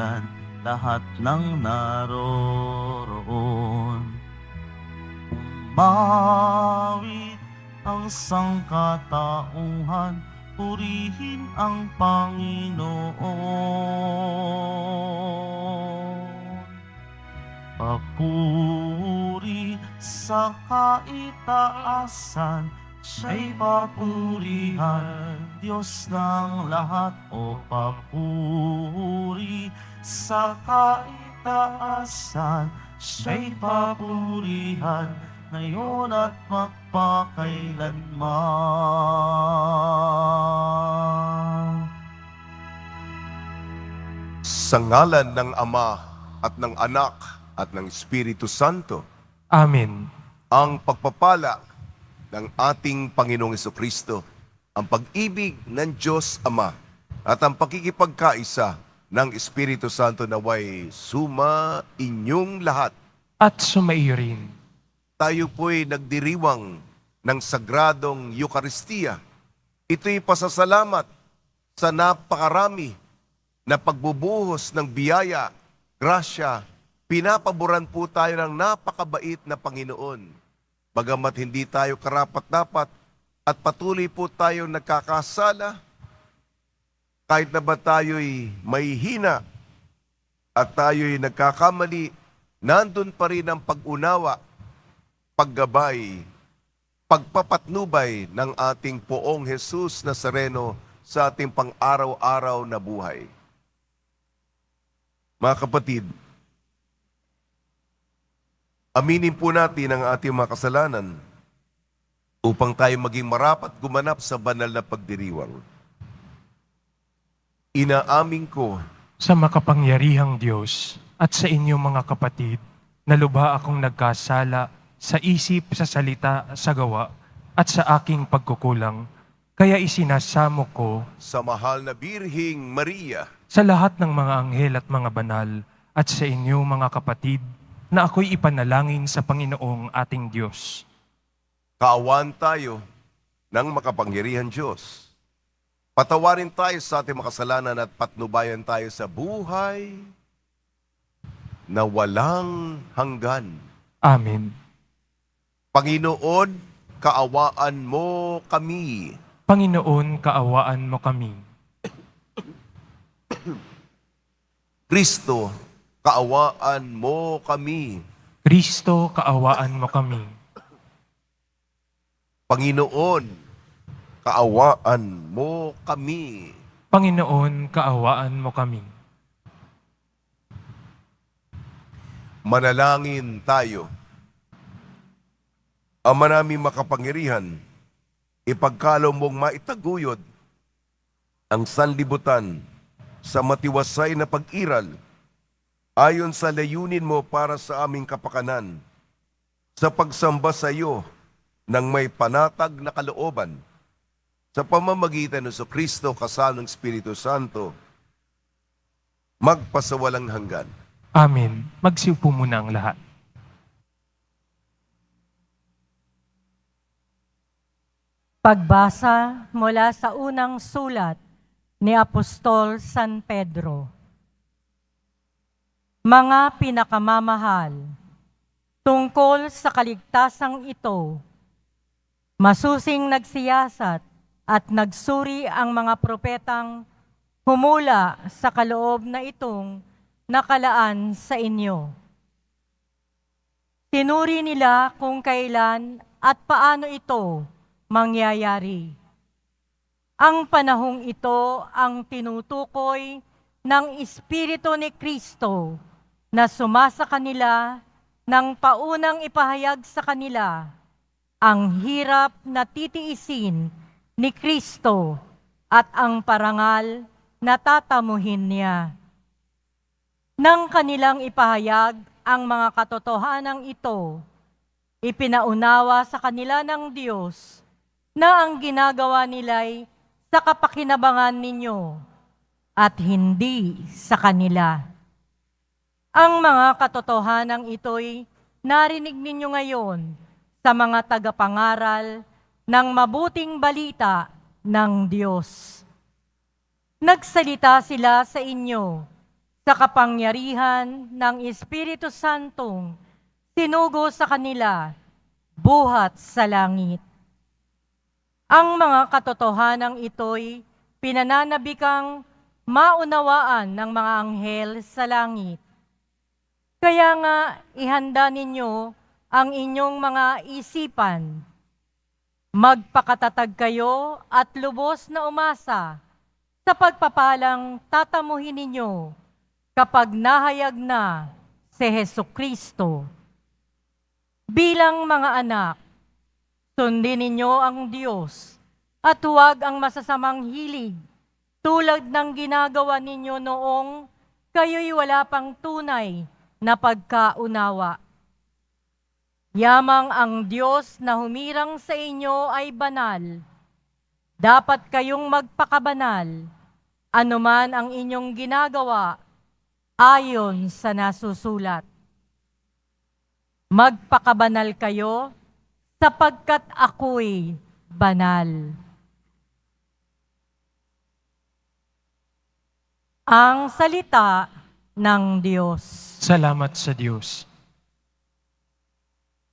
panindigan lahat ng naroroon. Mawit ang sangkatauhan, purihin ang Panginoon. Papuri sa kaitaasan, siya'y papurihan, Diyos ng lahat. O papuri sa kaitaasan, siya'y papurihan, ngayon at magpakailanman. Sa ngalan ng Ama at ng Anak at ng Espiritu Santo, Amen. ang pagpapala ng ating Panginoong Jesucristo, ang pag-ibig ng Diyos Ama, at ang pakikipagkaisa ng Espiritu Santo naway suma inyong lahat. At sumaiyo rin. Tayo po'y nagdiriwang ng Sagradong Eucharistia. Ito'y pasasalamat sa napakarami na pagbubuhos ng biyaya, grasya. Pinapaboran po tayo ng napakabait na Panginoon. Bagamat hindi tayo karapat-dapat at patuloy po tayo nagkakasala, kahit na ba tayo'y may hina at tayo'y nagkakamali, nandun pa rin ang pag-unawa, paggabay, pagpapatnubay ng ating Poong Jesus Nazareno sa ating pang-araw-araw na buhay. Mga kapatid, aminin po natin ang ating mga kasalanan upang tayo maging marapat gumanap sa banal na pagdiriwang. Inaamin ko Sa makapangyarihang Diyos at sa inyong mga kapatid, na lubha akong nagkasala sa isip, sa salita, sa gawa, at sa aking pagkukulang. Kaya isinasamo ko sa mahal na Birhing Maria, sa lahat ng mga anghel at mga banal, at sa inyong mga kapatid, na ako'y ipanalangin sa Panginoong ating Diyos. kaawaan tayo ng makapangyarihan Diyos. Patawarin tayo sa ating makasalanan at patnubayan tayo sa buhay na walang hanggan. Amen. Panginoon, kaawaan mo kami. Panginoon, kaawaan mo kami. Kristo, kaawaan mo kami. Kristo, kaawaan mo kami. Panginoon, kaawaan mo kami. Panginoon, kaawaan mo kami. Manalangin tayo. Ama naming makapangyarihan, ipagkalo mong maitaguyod ang sanlibutan sa matiwasay na pag-iral ayon sa layunin mo para sa aming kapakanan, sa pagsamba sa iyo ng may panatag na kalooban, sa pamamagitan ng Kristo kasalong Espiritu Santo, magpasawalang hanggan. Amen. Magsiupo muna ang lahat. Pagbasa mula sa unang sulat ni Apostol San Pedro. Mga pinakamamahal, tungkol sa kaligtasang ito, masusing nagsiyasat at nagsuri ang mga propetang humula sa kaloob na itong nakalaan sa inyo. Tinuri nila kung kailan at paano ito mangyayari. Ang panahong ito ang tinutukoy ng Espiritu ni Kristo na sumasa kanila nang paunang ipahayag sa kanila ang hirap na titiisin ni Kristo at ang parangal na tatamuhin niya. Nang kanilang ipahayag ang mga katotohanang ito, ipinaunawa sa kanila ng Diyos na ang ginagawa nila'y sa kapakinabangan ninyo at hindi sa kanila. Ang mga katotohanang ito'y narinig ninyo ngayon sa mga tagapangaral ng mabuting balita ng Diyos. Nagsalita sila sa inyo sa kapangyarihan ng Espiritu Santong sinugo sa kanila buhat sa langit. Ang mga katotohanang ito'y pinananabikang maunawaan ng mga anghel sa langit. Kaya nga ihanda ninyo ang inyong mga isipan. Magpakatatag kayo at lubos na umasa sa pagpapalang tatamuhin ninyo kapag nahayag na si Hesukristo. Bilang mga anak, sundin ninyo ang Diyos at huwag ang masasamang hilig tulad ng ginagawa ninyo noong kayo'y wala pang tunay na pagkaunawa. Yamang ang Diyos na humirang sa inyo ay banal. Dapat kayong magpakabanal, anuman ang inyong ginagawa, ayon sa nasusulat. Magpakabanal kayo, sapagkat ako'y banal. Ang salita ng Diyos. Salamat sa Diyos.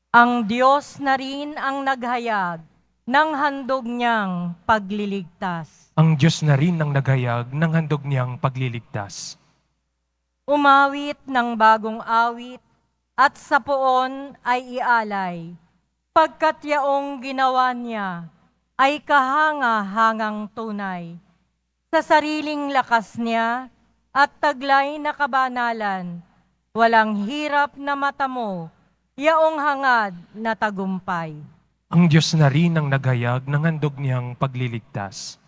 Ang Diyos na rin ang naghayag ng handog niyang pagliligtas. Ang Diyos na rin ang naghayag ng handog niyang pagliligtas. Umawit ng bagong awit at sa poon ay ialay, pagkat yaong ginawa niya ay kahanga-hangang tunay. Sa sariling lakas niya at taglay na kabanalan, walang hirap na matamo, yaong hangad na tagumpay. Ang Diyos na rin ang naghayag ng handog niyang pagliligtas.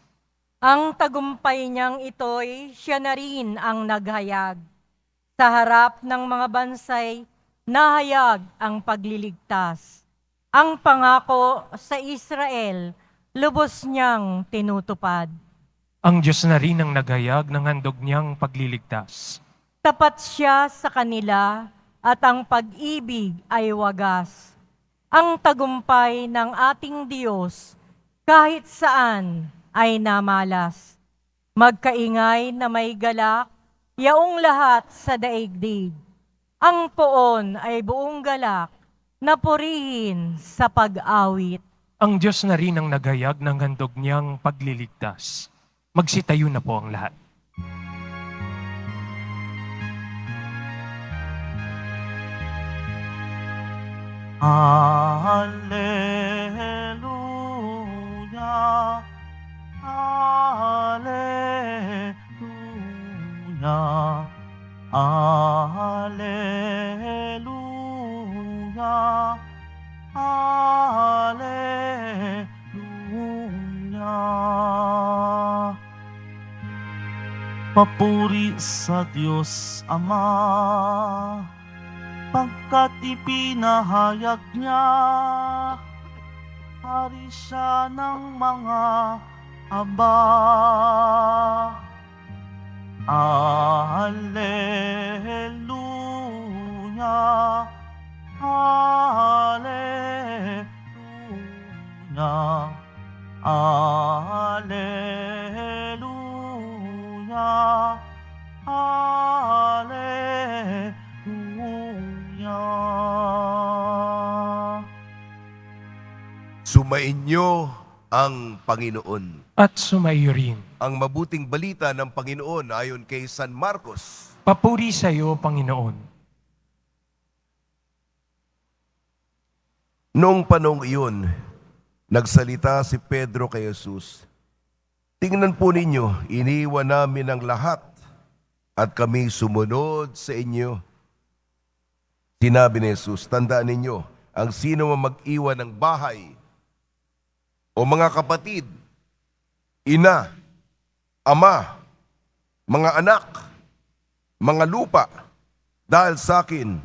Ang tagumpay niyang ito'y siya na rin ang naghayag. Sa harap ng mga bansay, nahayag ang pagliligtas. Ang pangako sa Israel, lubos niyang tinutupad. Ang Diyos na rin ang naghayag ng handog niyang pagliligtas. Tapat siya sa kanila at ang pag-ibig ay wagas. Ang tagumpay ng ating Diyos kahit saan ay namalas. Magkaingay na may galak, yaong lahat sa daigdig. Ang poon ay buong galak na purihin sa pag-awit. Ang Diyos na rin ang naghayag ng handog niyang pagliligtas. Magsitayo na po ang lahat. Alleluia, Alleluia, Alleluia, Alleluia. Papuri sa Diyos Ama, pagkat ipinahayag niya, hari siya ng mga aba. Alleluia, Alleluia, Alleluia, Alleluia. Sumainyo ang Panginoon. At sumaiyo rin. Ang mabuting balita ng Panginoon ayon kay San Marcos. Papuri sa iyo, Panginoon. Noong panong iyon, nagsalita si Pedro kay Jesus. Tingnan po ninyo, iniwan namin ang lahat at kami sumunod sa inyo. Sinabi ni Jesus, tandaan ninyo, ang sino man mag-iwan ng bahay o mga kapatid, ina, ama, mga anak, mga lupa, dahil sa akin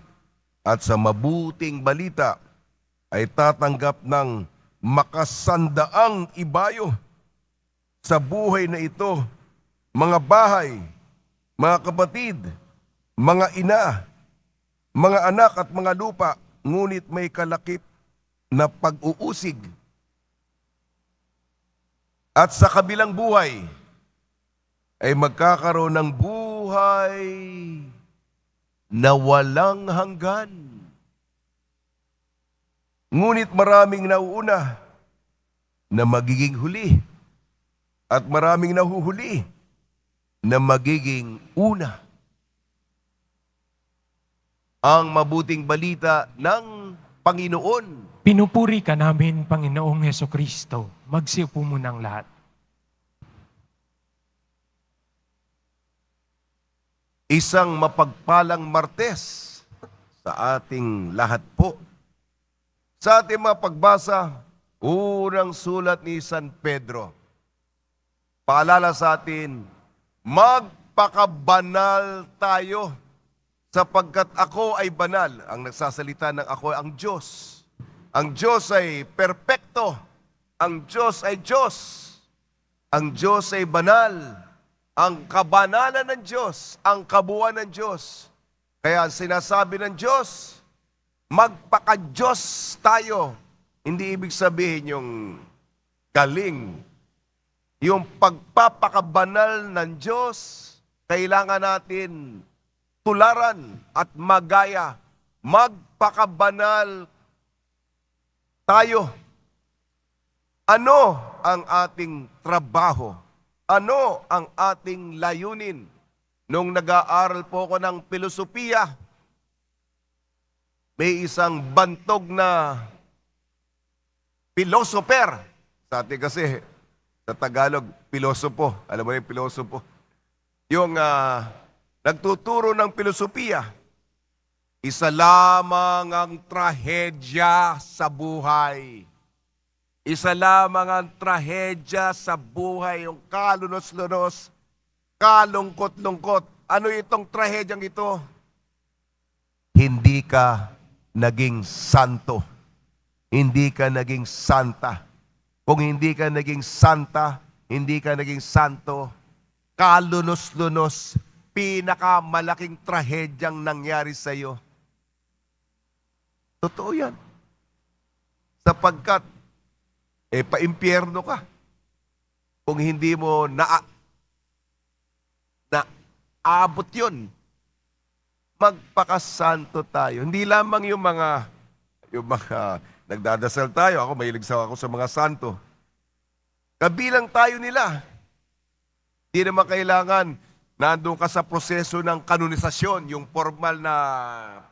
at sa mabuting balita ay tatanggap ng makasandaang ibayo sa buhay na ito, mga bahay, mga kapatid, mga ina, mga anak at mga lupa, ngunit may kalakip na pag-uusig. At sa kabilang buhay ay magkakaroon ng buhay buhay na walang hanggan. Ngunit maraming nauuna na magiging huli at maraming nahuhuli na magiging una. Ang mabuting balita ng Panginoon. Pinupuri ka namin, Panginoong Hesukristo. Magsiupo munang lahat. Isang mapagpalang Martes sa ating lahat po. Sa ating mga pagbasa, unang sulat ni San Pedro. Paalala sa atin, magpakabanal tayo sapagkat ako ay banal. Ang nagsasalita ng ako ay ang Diyos. Ang Diyos ay perpekto. Ang Diyos ay Diyos. Ang Diyos ay banal. Ang kabanalan ng Diyos, ang kabuuan ng Diyos. Kaya sinasabi ng Diyos, magpaka-Diyos tayo. Hindi ibig sabihin yung galing. Yung pagpapakabanal ng Diyos, kailangan natin tularan at magaya. Magpakabanal tayo. Ano ang ating trabaho? Ano ang ating layunin? Nung nag-aaral po ako ng filosofiya, may isang bantog na philosopher. Sa atin kasi, sa Tagalog, pilosopo. Alam mo yung pilosopo? Yung nagtuturo ng filosofiya. Isa lamang ang trahedya sa buhay. Isa lamang ang trahedya sa buhay, yung kalunos-lunos, kalungkot-lungkot. Ano itong trahedyang ito? Hindi ka naging santo. Hindi ka naging santa. Kung hindi ka naging santa, hindi ka naging santo, kalunos-lunos, pinakamalaking trahedyang nangyari sa iyo. Totoo yan. Sapagkat pa-impyerno ka. Kung hindi mo naabot yun, magpakasanto tayo. Hindi lamang yung mga nagdadasal tayo. Ako, mahilig ako sa mga santo. Kabilang tayo nila. Hindi naman kailangan nandun ka sa proseso ng kanonisasyon, yung formal na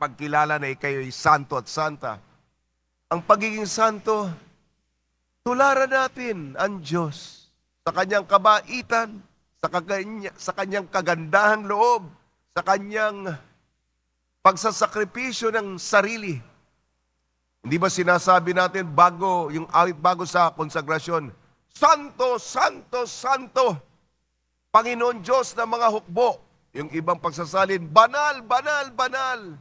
pagkilala na ikayo'y santo at santa. Ang pagiging santo, tularan natin ang Diyos sa kanyang kabaitan, sa kanyang kagandahang loob, sa kanyang pagsasakripisyo ng sarili. Hindi ba sinasabi natin yung awit bago sa konsagrasyon, Santo, Santo, Santo, Panginoon Diyos ng mga hukbo. Yung ibang pagsasalin, banal, banal, banal.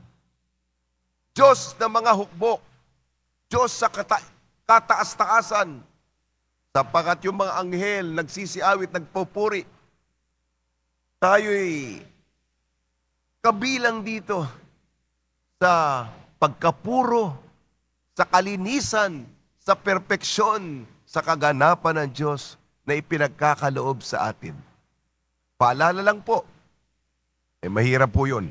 Diyos ng mga hukbo. Diyos sa kataas-taasan. Sapagkat yung mga anghel nagsisiawit, nagpupuri. Tayo'y kabilang dito sa pagkapuro, sa kalinisan, sa perpeksyon, sa kaganapan ng Diyos na ipinagkakaloob sa atin. Paalala lang po, mahirap po yun.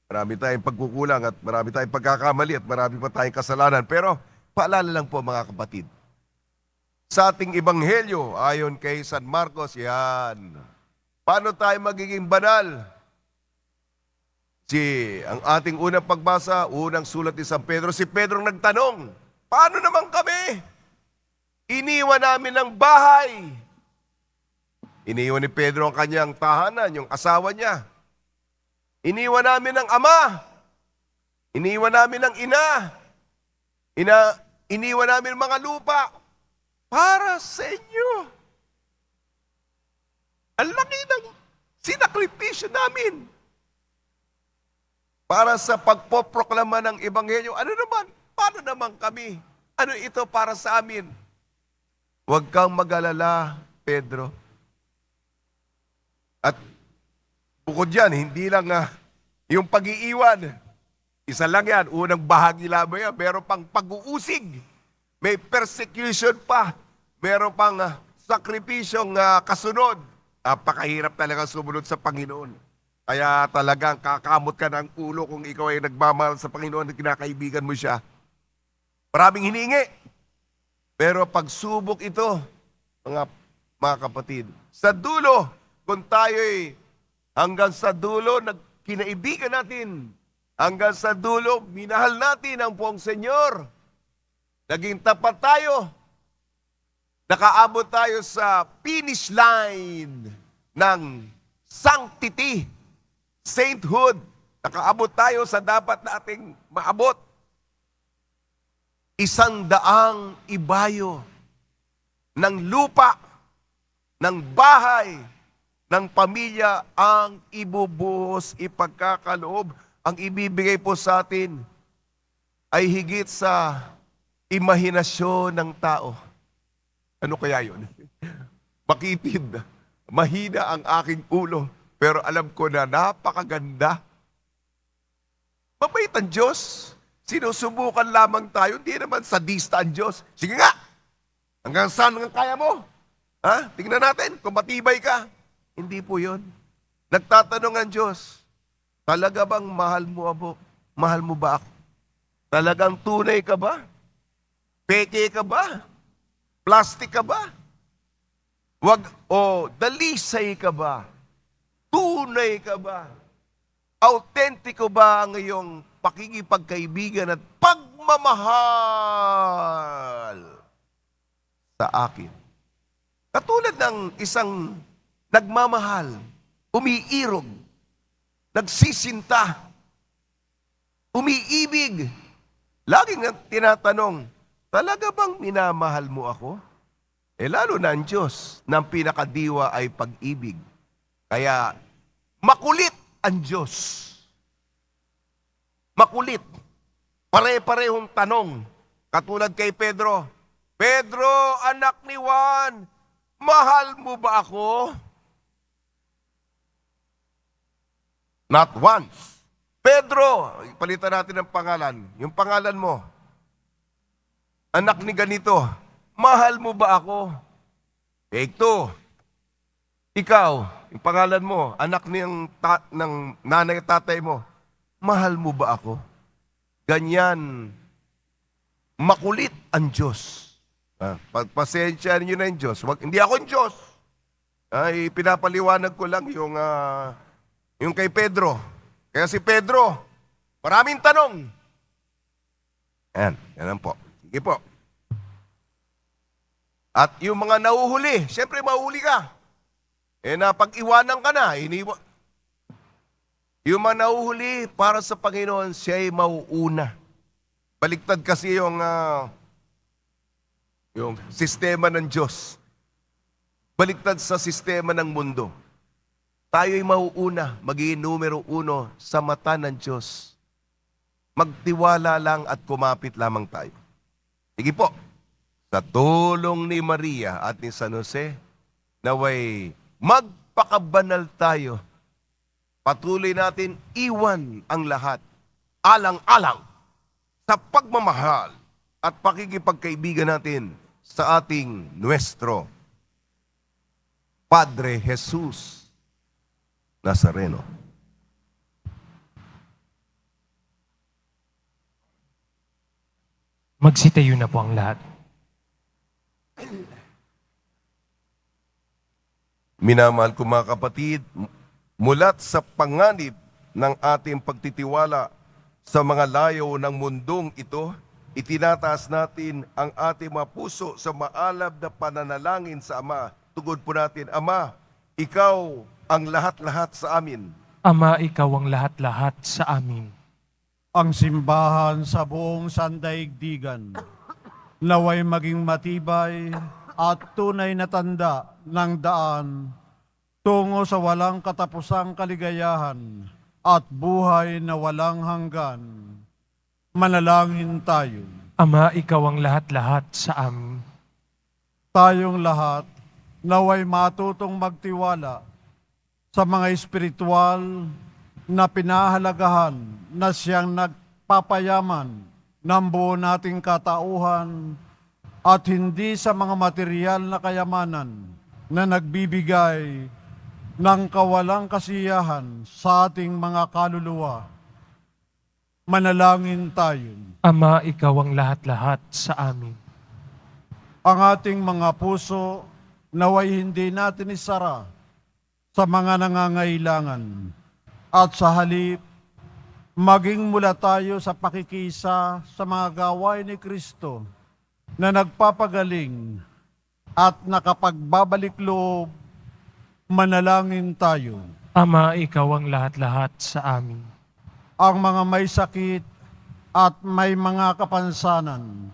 Marami tayong pagkukulang at marami tayong pagkakamali at marami pa tayong kasalanan. Pero paalala lang po mga kapatid. Sa ating ebanghelyo, ayon kay San Marcos, yan. Paano tayo magiging banal? Ang ating unang pagbasa, unang sulat ni San Pedro, si Pedro nagtanong, paano naman kami? Iniwan namin ang bahay. Iniwan ni Pedro ang kanyang tahanan, yung asawa niya. Iniwan namin ang ama. Iniwan namin ang ina. Iniwan namin mga lupa para sa inyo. Ang laki ng sinakripisyo namin para sa pagpoproklama ng ebanghelyo. Ano naman? Paano naman kami? Ano ito para sa amin? Huwag kang mag-alala, Pedro. At bukod yan, hindi lang yung pag-iiwan. Isa lang yan, unang bahagi lamang yan. Meron pang pag-uusig. May persecution pa. Meron pang sakripisyong kasunod. Napakahirap talaga sumunod sa Panginoon. Kaya talagang kakamot ka ng ulo kung ikaw ay nagmamahal sa Panginoon at kinakaibigan mo siya. Maraming hiningi. Pero pagsubok ito, mga kapatid, sa dulo, kung tayo'y hanggang sa dulo, kinaibigan natin, hanggang sa dulo, minahal natin ang buong Senyor. Naging tapat tayo. Nakaabot tayo sa finish line ng sanctity, sainthood. Nakaabot tayo sa dapat nating maabot. 100 ibayo ng lupa, ng bahay, ng pamilya ang ibubuhos, ipagkakaloob, ang ibibigay po sa atin ay higit sa imahinasyon ng tao. Ano kaya yun? Makitid, mahina ang aking ulo, pero alam ko na napakaganda. Mabait ang Diyos. Sinusubukan lamang tayo, hindi naman sadista ang Diyos. Sige nga, hanggang saan ang kaya mo? Ha? Tingnan natin kung matibay ka. Hindi po yun. Nagtatanong ang Diyos, talaga bang mahal mo ako? Mahal mo ba ako? Talagang tunay ka ba? Peke ka ba? Plastic ka ba? Dalisay ka ba? Tunay ka ba? Autentiko ba ang iyong pakikipagkaibigan at pagmamahal sa akin? Katulad ng isang nagmamahal, umiirog, nagsisinta, umiibig. Laging tinatanong, talaga bang minamahal mo ako? Lalo na ang Diyos, ng pinakadiwa ay pag-ibig. Kaya makulit ang Diyos. Makulit. Pare-parehong tanong. Katulad kay Pedro, Pedro, anak ni Juan, mahal mo ba ako? Not once. Pedro, palitan natin ang pangalan. Yung pangalan mo, anak ni ganito, mahal mo ba ako? Take two. Ikaw, yung pangalan mo, anak ng nanay at tatay mo, mahal mo ba ako? Ganyan, makulit ang Diyos. Pagpasensya niyo na yung Diyos. Hindi ako yung Diyos. Ay, pinapaliwanag ko lang yung kay Pedro. Kaya si Pedro, maraming tanong. Yan po. Sige po. At yung mga nahuhuli, siyempre mahuhuli ka. Napag-iwanan ka na. Yung mga nahuhuli para sa Panginoon, siya ay mauuna. Baliktad kasi yung sistema ng Diyos. Baliktad sa sistema ng mundo. Tayo ay mauuna, magiging numero 1 sa mata ng Diyos. Magtiwala lang at kumapit lamang tayo. Sige po, sa tulong ni Maria at ni San Jose, naway magpakabanal tayo. Patuloy natin iwan ang lahat, alang-alang sa pagmamahal at pakikipagkaibigan natin sa ating nuestro Padre Jesus Nazareno. Magsitayo na po ang lahat. Minamahal ko mga kapatid, mulat sa panganib ng ating pagtitiwala sa mga layo ng mundong ito, itinataas natin ang ating mga puso sa maalab na pananalangin sa Ama. Tugod po natin, Ama, Ikaw ang lahat-lahat sa amin. Ama, Ikaw ang lahat-lahat sa amin. Ang simbahan sa buong sandaigdigan, naway maging matibay at tunay na tanda ng daan tungo sa walang katapusang kaligayahan at buhay na walang hanggan. Manalangin tayo. Ama, Ikaw ang lahat-lahat sa amin. Tayong lahat naway matutong magtiwala sa mga espiritual na pinahalagahan na siyang nagpapayaman ng buo nating katauhan at hindi sa mga material na kayamanan na nagbibigay ng kawalang kasiyahan sa ating mga kaluluwa. Manalangin tayo. Ama, ikaw ang lahat-lahat sa amin. Ang ating mga puso naway hindi natin isara sa mga nangangailangan at sa halip maging mula tayo sa pakikisa sa mga gawain ni Kristo na nagpapagaling at nakapagbabalik loob. Manalangin tayo. Ama, ikaw ang lahat-lahat sa amin. Ang mga may sakit at may mga kapansanan,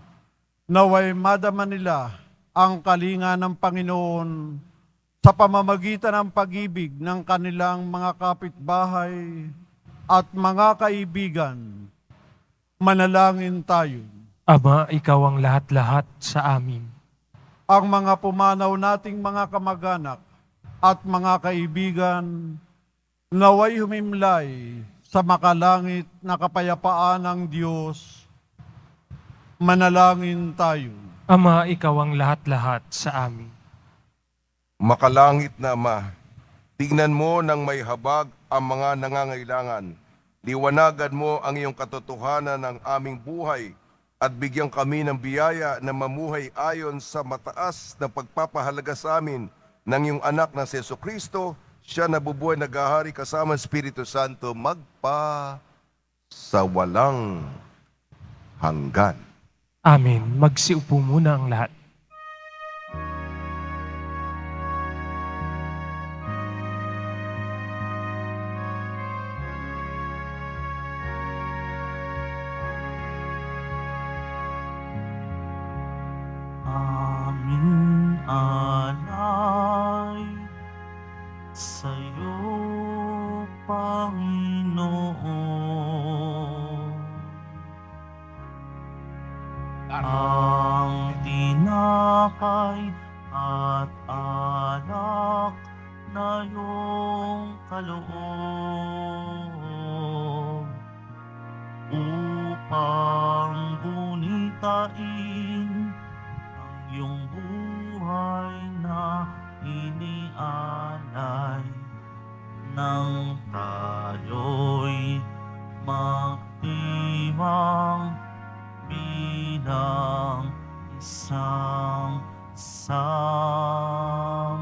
naway madama nila ang kalinga ng Panginoon sa pamamagitan ng pag-ibig ng kanilang mga kapitbahay at mga kaibigan. Manalangin tayo. Ama, ikaw ang lahat-lahat sa amin. Ang mga pumanaw nating mga kamag-anak at mga kaibigan, naway humimlay sa makalangit na kapayapaan ng Diyos. Manalangin tayo. Ama, ikaw ang lahat-lahat sa amin. Makalangit na Ama, tingnan mo ng may habag ang mga nangangailangan. Liwanagan mo ang iyong katotohanan ng aming buhay at bigyan kami ng biyaya na mamuhay ayon sa mataas na pagpapahalaga sa amin ng iyong anak na si Jesucristo. Siya nabubuhay naghahari kasama Espiritu Santo sa walang hanggan. Amen. Magsiupo muna ang lahat. Aming alay sa'yo, Panginoon. Ang tinapay at alak na iyong kaloob upang gunitain ang iyong buhay na inialay nang tayo'y magdiwang bilang isang sambayanan.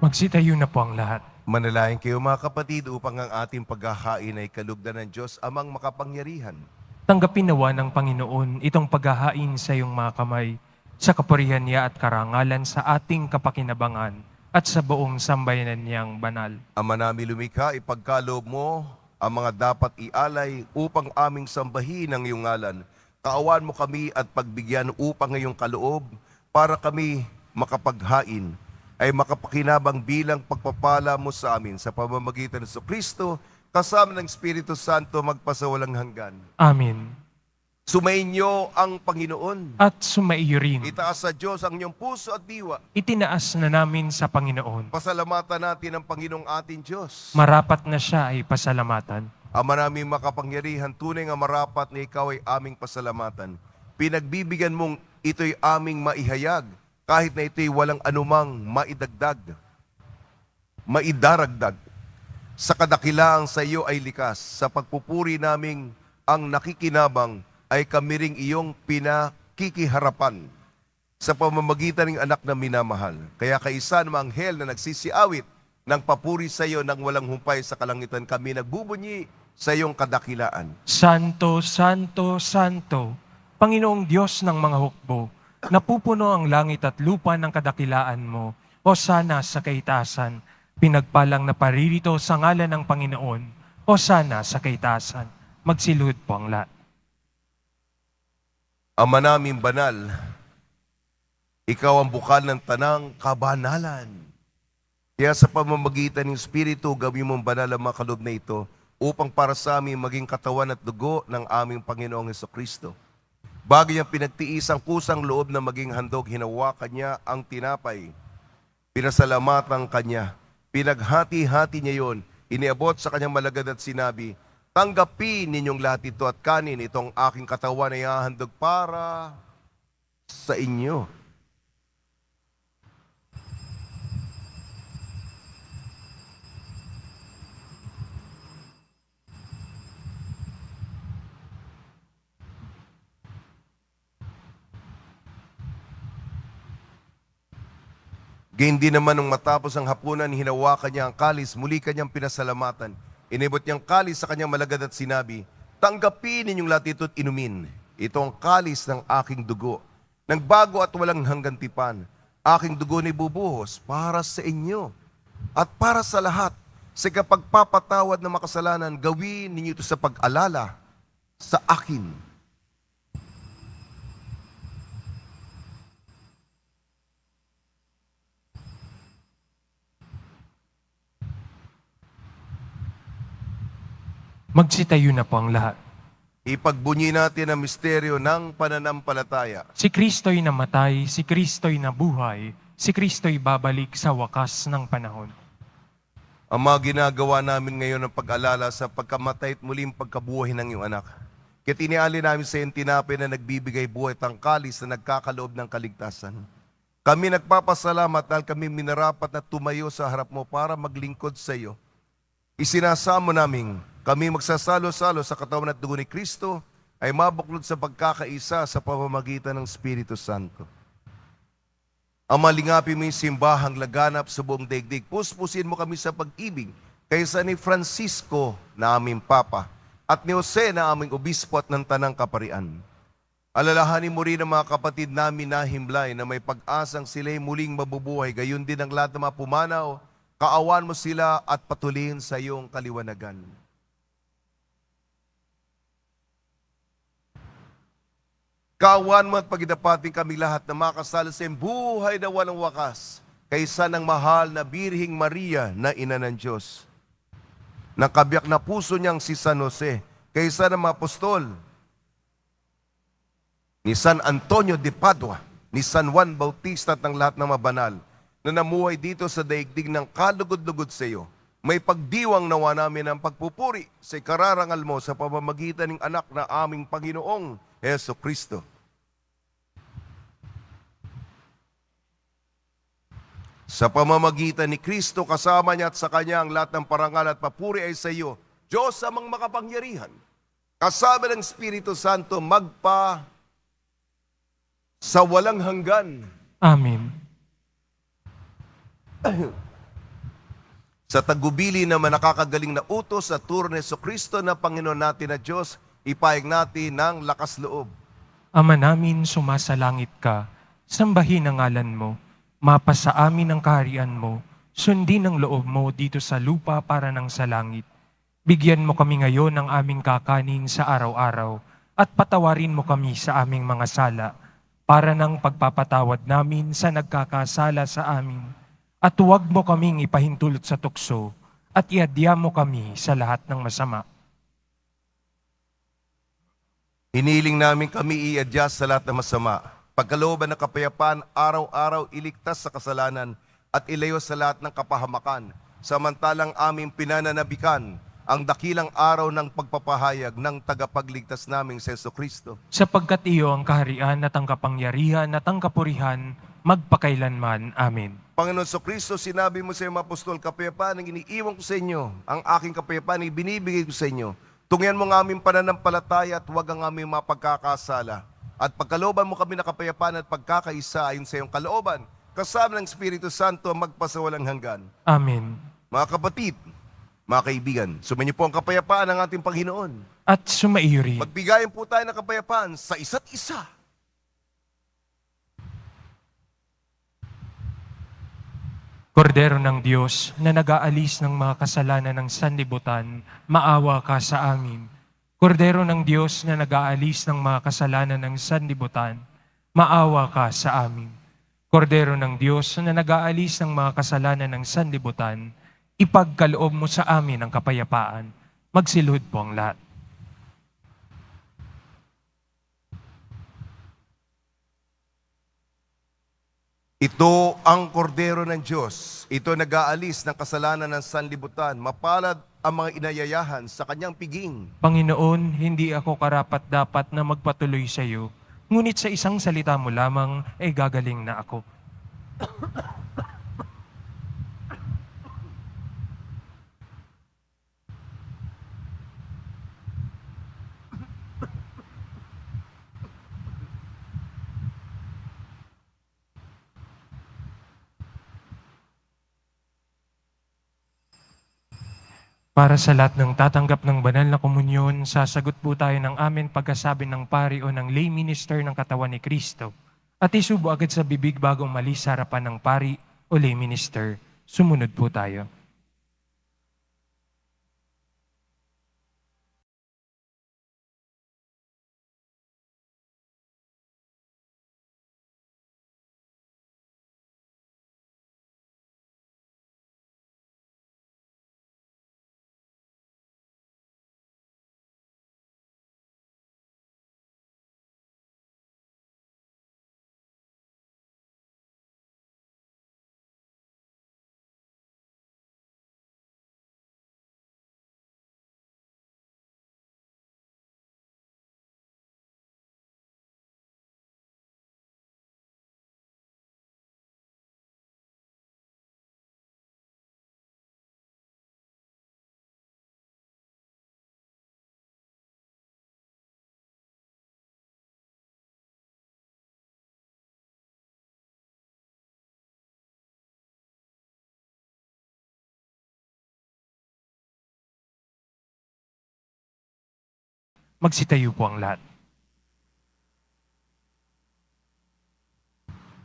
Magsitayo na po ang lahat. Manalangin kayo mga kapatid upang ang ating paghahain ay kalugdan ng Diyos amang makapangyarihan. Tanggapin nawa ng Panginoon itong paghahain sa iyong mga kamay, sa kapurihan niya at karangalan sa ating kapakinabangan at sa buong sambayanan niyang banal. Ama namin lumikha, ipagkaloob mo ang mga dapat ialay upang aming sambahin ang iyong ngalan. Kaawan mo kami at pagbigyan upang ngayong kaloob para kami makapaghain ay makapakinabang bilang pagpapala mo sa amin sa pamamagitan ng Kristo kasama ng Espiritu Santo magpasawalang hanggan. Amen. Sumainyo ang Panginoon. At sumaiyo rin. Itaas sa Diyos ang inyong puso at diwa. Itinaas na namin sa Panginoon. Pasalamatan natin ang Panginoong ating Diyos. Marapat na siya ay pasalamatan. Ama namin makapangyarihan, tunay nga marapat na ikaw ay aming pasalamatan. Pinagbibigyan mong ito'y aming maihayag, kahit na ito'y walang anumang maidaragdag. Sa kadakilaang sa iyo ay likas, sa pagpupuri naming ang nakikinabang ay kami ring iyong pinakikiharapan sa pamamagitan ng anak na minamahal. Kaya kaisa ng anghel na nagsisiawit ng papuri sa iyo nang walang humpay sa kalangitan, kami nagbubunyi sa iyong kadakilaan. Santo, Santo, Santo, Panginoong Diyos ng mga hukbo, napupuno ang langit at lupa ng kadakilaan mo, o sana sa kaitasan, pinagpalang na paririto sa ngalan ng Panginoon, o sana sa kaitasan. Magsiluhod po ang lahat. Ama namin banal, ikaw ang bukal ng tanang kabanalan. Kaya sa pamamagitan ng Espiritu, gawin mong banal ang mga kaloob na ito upang para sa amin maging katawan at dugo ng aming Panginoong Jesucristo. Bago niyang pinagtiis ang kusang loob na maging handog, hinawakan niya ang tinapay. Pinasalamatan kanya. Pinaghati-hati niya yon. iniabot sa kanyang malagad at sinabi, tanggapin ninyong lahat ito at kanin, itong aking katawan ay hahandog para sa inyo. Gayon din naman nung matapos ang hapunan, hinawakan niya ang kalis, muli kanyang pinasalamatan. Inibot niyang kalis sa kanyang malagad at sinabi, tanggapin ninyong lahat ito at inumin. Ito ang kalis ng aking dugo, ng bago at walang hanggang tipan. Aking dugo ni bubuhos para sa inyo at para sa lahat. Sa kapagpapatawad ng makasalanan, gawin ninyo ito sa pag-alala sa akin. Magsitayo na po ang lahat. Ipagbunyi natin ang misteryo ng pananampalataya. Si Kristo'y namatay, si Kristo'y nabuhay, si Kristo'y babalik sa wakas ng panahon. Ang mga ginagawa namin ngayon ng pag-alala sa pagkamatay at muling pagkabuhay ng iyong anak. Kaya tiniali namin sa iyong tinapay na nagbibigay buhay at ang kalis na nagkakaloob ng kaligtasan. Kami nagpapasalamat dahil kami minarapat na tumayo sa harap mo para maglingkod sa iyo. Isinasamo namin kami magsasalo-salo sa katawan at dugo ni Kristo ay mabuklod sa pagkakaisa sa pamamagitan ng Espiritu Santo. Ang malingapin mo yung simbahang laganap sa buong daigdig. Puspusin mo kami sa pag-ibig kaysa ni Francisco na aming Papa at ni Jose na aming Obispo at ng Tanang Kaparian. Alalahanin mo rin ang mga kapatid namin na himlay na may pag-asang sila'y muling mabubuhay. Gayon din ang lahat ng mga pumanaw. Kaawan mo sila at patuloyin sa iyong kaliwanagan. Kaawan mo at pagidapating kami lahat na makasalo sa iyong buhay na walang wakas kaysa ng mahal na Birhing Maria na ina ng Diyos. Ng kabiyak na puso niyang si San Jose kaysa ng mga apostol ni San Antonio de Padua, ni San Juan Bautista at ng lahat ng mabanal na namuhay dito sa daigdig ng kalugod-lugod sa iyo. May pagdiwang nawa namin ang pagpupuri sa kararangal mo sa pamamagitan ng anak na aming Panginoong Heso Kristo. Sa pamamagitan ni Kristo, kasama niya at sa Kanya ang lahat ng parangal at papuri ay sa iyo, Diyos amang makapangyarihan. Kasama ng Espiritu Santo magpa sa walang hanggan. Amen. Sa tagubili naman nakakagaling na utos sa turo ni Jesucristo na Panginoon natin na Diyos, ipahayag natin ng lakas loob. Ama namin, sumasalangit ka, sambahin ang ngalan mo, mapasa amin ang kaharian mo, sundin ang loob mo dito sa lupa para ng sa langit. Bigyan mo kami ngayon ng aming kakanin sa araw-araw at patawarin mo kami sa aming mga sala para ng pagpapatawad namin sa nagkakasala sa amin. At huwag mo kaming ipahintulot sa tukso at iadya mo kami sa lahat ng masama. Hiniling namin kami i-adjust sa lahat ng masama. Pagkalooban ng kapayapaan, araw-araw iligtas sa kasalanan at ilayo sa lahat ng kapahamakan. Samantalang aming pinananabikan ang dakilang araw ng pagpapahayag ng tagapagligtas naming si Jesucristo. Sapagkat iyo ang kaharian at ang kapangyarihan at ang kapurihan magpakailanman. Amen. Panginoon Jesucristo, sinabi mo sa iyong apostol, kapayapaan ang iniiwan ko sa inyo, ang aking kapayapaan ay binibigay ko sa inyo. Tungyan mo ang aming pananampalataya at huwag ang aming mapagkakasala. At pagkalooban mo kami na kapayapaan at pagkakaisa ayon sa iyong kalooban, kasama ng Espiritu Santo magpasawalang hanggan. Amen. Mga kapatid, mga kaibigan, sumainyo po ang kapayapaan ng ating Panginoon. At sumaiyo rin. Magbigayan po tayo ng kapayapaan sa isa't isa. Kordero ng Diyos na nag-aalis ng mga kasalanan ng sanlibutan, maawa ka sa amin. Kordero ng Diyos na nag-aalis ng mga kasalanan ng sanlibutan, maawa ka sa amin. Kordero ng Diyos na nag-aalis ng mga kasalanan ng sanlibutan, ipagkaloob mo sa amin ang kapayapaan. Magsilhod po ang lahat. Ito ang kordero ng Diyos. Ito nag-aalis ng kasalanan ng sanlibutan. Mapalad ang mga inayayahan sa kanyang piging. Panginoon, hindi ako karapat-dapat na magpatuloy sa iyo, ngunit sa isang salita mo lamang ay gagaling na ako. Para sa lahat ng tatanggap ng banal na komunyon, sasagot po tayo ng amin pagkasabi ng pari o ng lay minister ng katawan ni Kristo. At isubo agad sa bibig bago umalis sa harapan ng pari o lay minister. Sumunod po tayo. Magsitayo po ang lahat.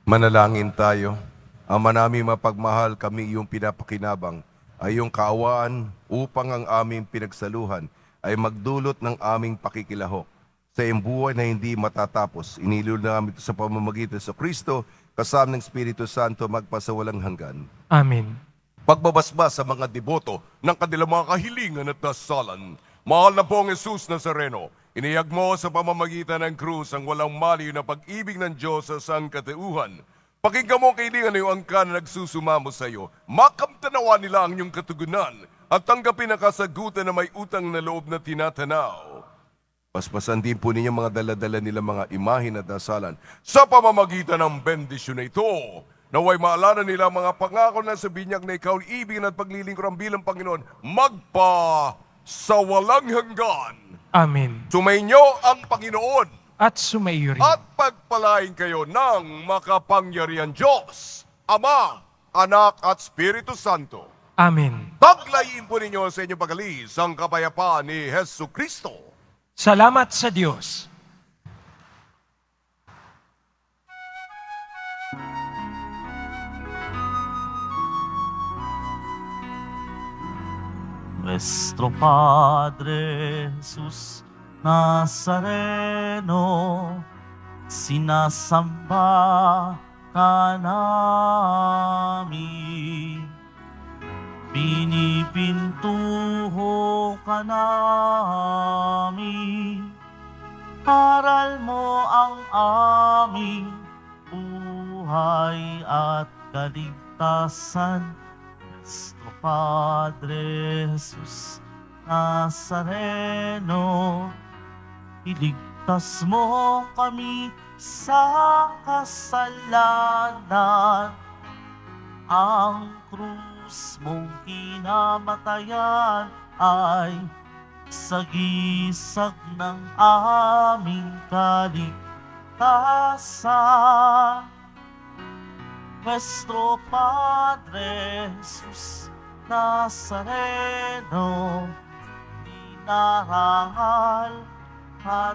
Manalangin tayo. Ama namin mapagmahal, kami iyong pinapakinabang ay iyong kaawaan upang ang aming pinagsaluhan ay magdulot ng aming pakikilahok sa iyong buhay na hindi matatapos. Inilul namin ito sa pamamagitan sa Kristo, kasama ng Espiritu Santo magpasawalang hanggan. Amen. Pagbabasbas sa mga deboto ng kanilang mga kahilingan at dasalan. Mahal na pong Jesus Nazareno, iniyag mo sa pamamagitan ng krus ang walang maliw na pag-ibig ng Diyos sa sangkatauhan. Pakinggan mo ang kahilingan ng iyong angkan na nagsusumamo sa iyo. Makamtanawa nila ang iyong katugunan at tanggapin ang kasagutan na may utang na loob na tinatanaw. Paspasan din po ninyo mga daladala nila mga imahin at dasalan sa pamamagitan ng bendisyon na ito. Naway maalala nila ang mga pangako na sa binyag na ikaw ibigin at paglilingkuran bilang Panginoon sa walang hanggan. Amen. Sumainyo ang Panginoon At sumaiyo rin. at pagpalain kayo ng makapangyarihan Diyos, Ama, Anak at Espiritu Santo. Amen. Paglayin po ninyo sa inyong pag-alis ang kapayapaan ni Hesu Kristo. Salamat sa Diyos. Nuestro Padre Jesús Nazareno, sinasamba ka namin. Pinipintuho ka namin. Aral mo ang aming buhay at kaligtasan. Nuestro Padre Jesus Nazareno, iligtas mo kami sa kasalanan. Ang krus mong kinamatayan ay sagisag ng aming kaligtasan. Nuestro Padre Jesus Nazareno, dinarangal ka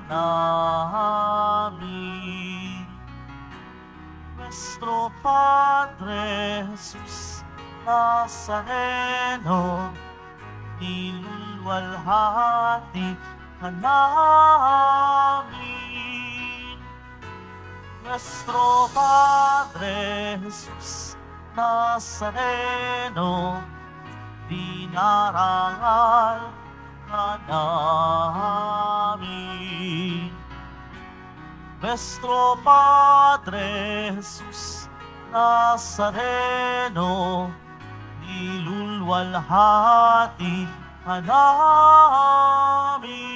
namin. Nuestro Padre Jesus Nazareno, nilulwalhati ka namin. Nuestro Padre Jesus Nazareno, dinarangal ka namin. Nuestro Padre Jesus Nazareno, nilulwalhati ka namin.